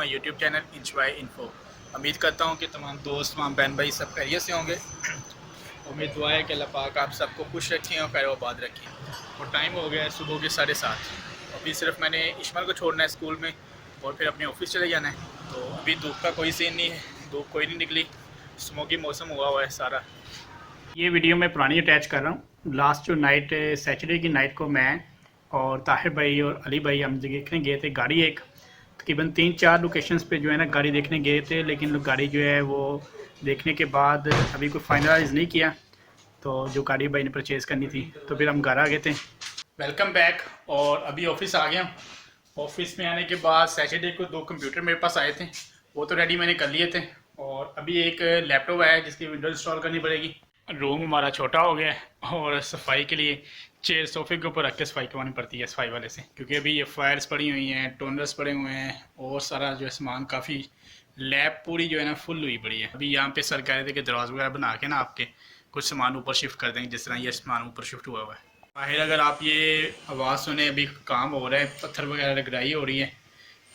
My YouTube channel enjoy info. उम्मीद करता हूँ कि तमाम दोस्त तमाम बहन भाई सब खैरियत से होंगे। उम्मीद दुआ है कि अल्लाह पाक आप सबको खुश रखें और खैर आबाद रखें। और टाइम हो गया है सुबह के 7:30। अभी सिर्फ मैंने इश्माल को छोड़ना है स्कूल में और फिर अपने ऑफिस चले जाना है। तो अभी धूप का कोई सीन नहीं है, धूप कोई नहीं निकली, स्मोकी मौसम हुआ हुआ है सारा। ये वीडियो मैं पुरानी अटैच कर रहा हूँ। लास्ट जो नाइट सैटरडे की नाइट को मैं और ताहिर भाई और अली भाई हम देखने गए थे गाड़ी। एक तकरीबन 3-4 लोकेशंस पे जो है ना गाड़ी देखने गए थे, लेकिन गाड़ी जो है वो देखने के बाद अभी कोई फाइनलाइज नहीं किया। तो जो गाड़ी भाई ने परचेज़ करनी थी तो फिर हम घर आ गए थे। Welcome back. और अभी ऑफिस आ गया हूँ। ऑफिस में आने के बाद सैटरडे को 2 कंप्यूटर मेरे पास आए थे, वो तो रेडी मैंने कर लिए थे। और अभी एक लैपटॉप आया है जिसकी विंडोज इंस्टॉल करनी पड़ेगी। रूम हमारा छोटा हो गया है और सफाई के लिए चेयर सोफे के ऊपर रख के सफाई करवानी पड़ती है सफाई वाले से, क्योंकि अभी ये फायर्स पड़ी हुई हैं, टोनर्स पड़े हुए हैं और सारा जो है सामान काफ़ी लैब पूरी जो है ना फुल हुई पड़ी है। अभी यहाँ पे सर कह रहे थे कि दरवाज़ा वगैरह बना के ना आपके कुछ सामान ऊपर शिफ्ट कर देंगे, जिस तरह ये सामान ऊपर शिफ्ट हुआ हुआ है। बाहर अगर आप ये आवाज़ सुने, अभी काम हो रहा है, पत्थर वगैरह रगड़ाई हो रही है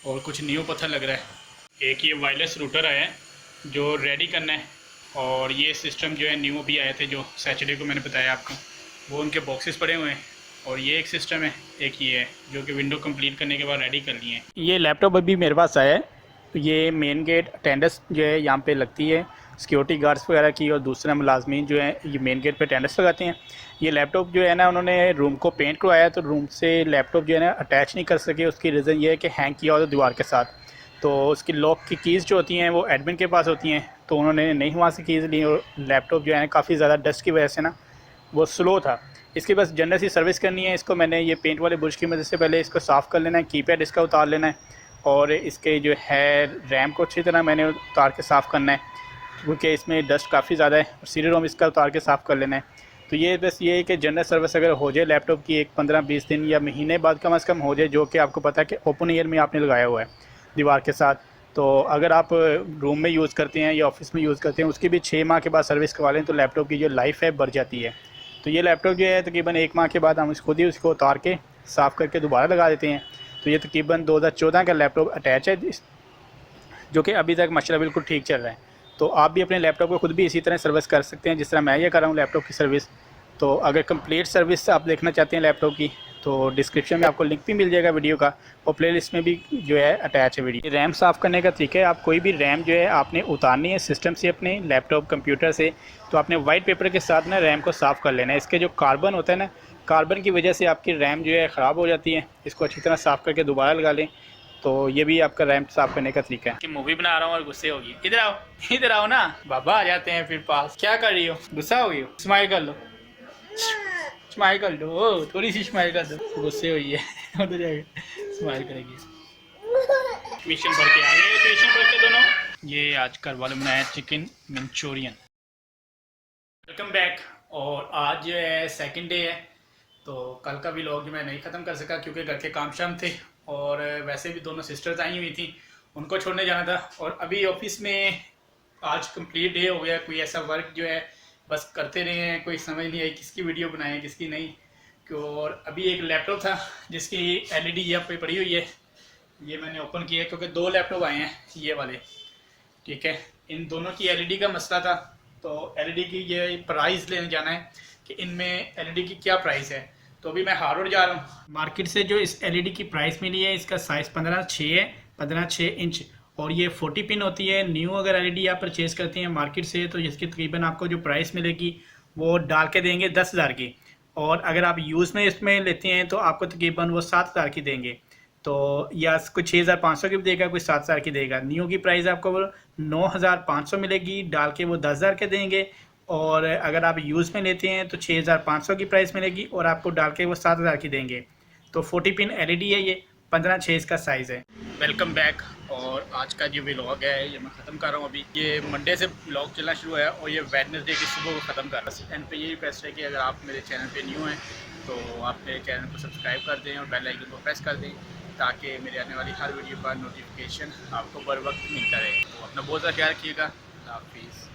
और कुछ न्यू पत्थर लग रहा है। एक ये वायरलेस रूटर आया है जो रेडी करना है, और ये सिस्टम जो है न्यू भी आए थे जो सैटरडे को मैंने बताया आपको, वो उनके बॉक्सेस पड़े हुए हैं। और ये एक सिस्टम है, एक ये है जो कि विंडो कंप्लीट करने के बाद रेडी कर लिए हैं। ये लैपटॉप अभी मेरे पास आया है। तो ये मेन गेट अटेंडेंस जो है यहाँ पे लगती है सिक्योरिटी गार्ड्स वगैरह की, और दूसरा मुलाजमीन जो है ये मेन गेट पे अटेंडेंस लगाते हैं। ये लैपटॉप जो है ना उन्होंने रूम को पेंट करवाया, तो रूम से लैपटॉप जो है ना अटैच नहीं कर सके। उसकी रीज़न ये है कि हैंग किया हुआ था दीवार के साथ। तो उसकी लॉक की कीज़ जो होती हैं वो एडमिन के पास होती हैं, तो उन्होंने नहीं वहाँ से कीज़ ली और लैपटॉप जो है काफ़ी ज़्यादा डस्ट की वजह से ना वो स्लो था। इसकी बस जनरल सी सर्विस करनी है। इसको मैंने ये पेंट वाले बुरश की मदद से पहले इसको साफ़ कर लेना है, कीपैड इसका उतार लेना है, और इसके जो है रैम को अच्छी तरह मैंने उतार के साफ़ करना है, क्योंकि इसमें डस्ट काफ़ी ज़्यादा है। और सीडी रोम इसका उतार के साफ़ कर लेना है। तो ये बस ये है कि जनरल सर्विस अगर हो जाए लैपटॉप की एक 15-20 दिन या महीने बाद कम से कम हो जाए, जो कि आपको पता है कि ओपन एयर में आपने लगाया हुआ है दीवार के साथ। तो अगर आप रूम में यूज़ करते हैं या ऑफिस में यूज़ करते हैं, उसकी भी 6 माह के बाद सर्विस करवा लें तो लैपटॉप की जो लाइफ है बढ़ जाती है। तो ये लैपटॉप जो है तकरीबन 1 माह के बाद हम खुद ही उसको उतार के साफ़ करके दोबारा लगा देते हैं। तो ये तकरीबन 2014 का लैपटॉप अटैच है, जो कि अभी तक माशाल्लाह बिल्कुल ठीक चल रहा है। तो आप भी अपने लैपटॉप को खुद भी इसी तरह सर्विस कर सकते हैं जिस तरह मैं ये कर रहा हूँ लैपटॉप की सर्विस। तो अगर कंप्लीट सर्विस आप देखना चाहते हैं लैपटॉप की, तो डिस्क्रिप्शन में आपको लिंक भी मिल जाएगा वीडियो का, और प्लेलिस्ट में भी जो है अटैच है वीडियो। रैम साफ़ करने का तरीका है, आप कोई भी रैम जो है आपने उतारनी है सिस्टम से, अपने लैपटॉप कंप्यूटर से, तो आपने वाइट पेपर के साथ ना रैम को साफ़ कर लेना है। इसके जो कार्बन होता है ना, कार्बन की वजह से आपकी रैम जो है ख़राब हो जाती है। इसको अच्छी तरह साफ़ करके दोबारा लगा लें। तो ये भी आपका रैम साफ़ करने का तरीका है। कि मूवी बना रहा हूँ और गुस्से होगी, इधर आओ ना, बाबा आ जाते हैं फिर पास। क्या कर रही हो, गुस्सा हो गई हो? स्माइल कर लो, स्माइल कर लो, थोड़ी सी स्माइल कर दो। गुस्से हुई है उधर जाके स्माइल करेगी। ट्यूशन पढ़ के आ गए, ट्यूशन पढ़ के दोनों। ये आज घर वाले बनाया चिकन मंचूरियन। Welcome back. और आज जो है सेकंड डे है, तो कल का व्लॉग जो मैं नहीं ख़त्म कर सका क्योंकि घर के काम शाम थे, और वैसे भी दोनों सिस्टर्स आई हुई थी, उनको छोड़ने जाना था। और अभी ऑफिस में आज कंप्लीट डे हो गया, कोई ऐसा वर्क जो है बस करते रहे हैं, कोई समझ नहीं आई किसकी वीडियो बनाएं किसकी नहीं। और अभी एक लैपटॉप था जिसकी एलईडी यहाँ पे पड़ी हुई है, ये मैंने ओपन किया क्योंकि 2 लैपटॉप आए हैं ये वाले, ठीक है। इन दोनों की एलईडी का मसला था, तो एलईडी की ये प्राइस लेने जाना है कि इनमें एलईडी की क्या प्राइस है। तो अभी मैं हार्वर्ड जा रहा हूँ। मार्केट से जो इस एलईडी की प्राइस मिली है, इसका साइज़ 15/6 है, 15/6 इंच, और ये 40 पिन होती है। न्यू अगर एलईडी आप परचेज़ करते हैं मार्केट से, तो इसकी तकरीबन आपको जो प्राइस मिलेगी वो डाल के देंगे 10,000 की, और अगर आप यूज़ में इसमें लेते हैं तो आपको तकरीबन वो 7,000 की देंगे। तो या कोई 6,500 की भी देगा, कोई 7,000 की देगा। न्यू की प्राइस आपको वो 9,500 मिलेगी, डाल के वो 10,000 के देंगे। और अगर आप यूज़ में लेते हैं तो 6,500 की प्राइस मिलेगी और आपको डाल के वो 7,000 की देंगे। तो 40 पिन एलईडी है, ये 15/6 इसका साइज़ है। Welcome back. और आज का जो व्लॉग है ये मैं ख़त्म कर रहा हूँ। अभी ये मंडे से व्लॉग चलना शुरू है और ये वेडनेसडे की सुबह को ख़त्म कर रहा हूँ। एंड पे ये रिक्वेस्ट है कि अगर आप मेरे चैनल पे न्यू हैं तो आप मेरे चैनल को सब्सक्राइब कर दें और बेल आइकन को प्रेस कर दें, ताकि मेरे आने वाली हर वीडियो का नोटिफिकेशन आपको बर वक्त मिलता रहे। तो अपना बहुत सा ख्याल रखिएगा। हाफिज़।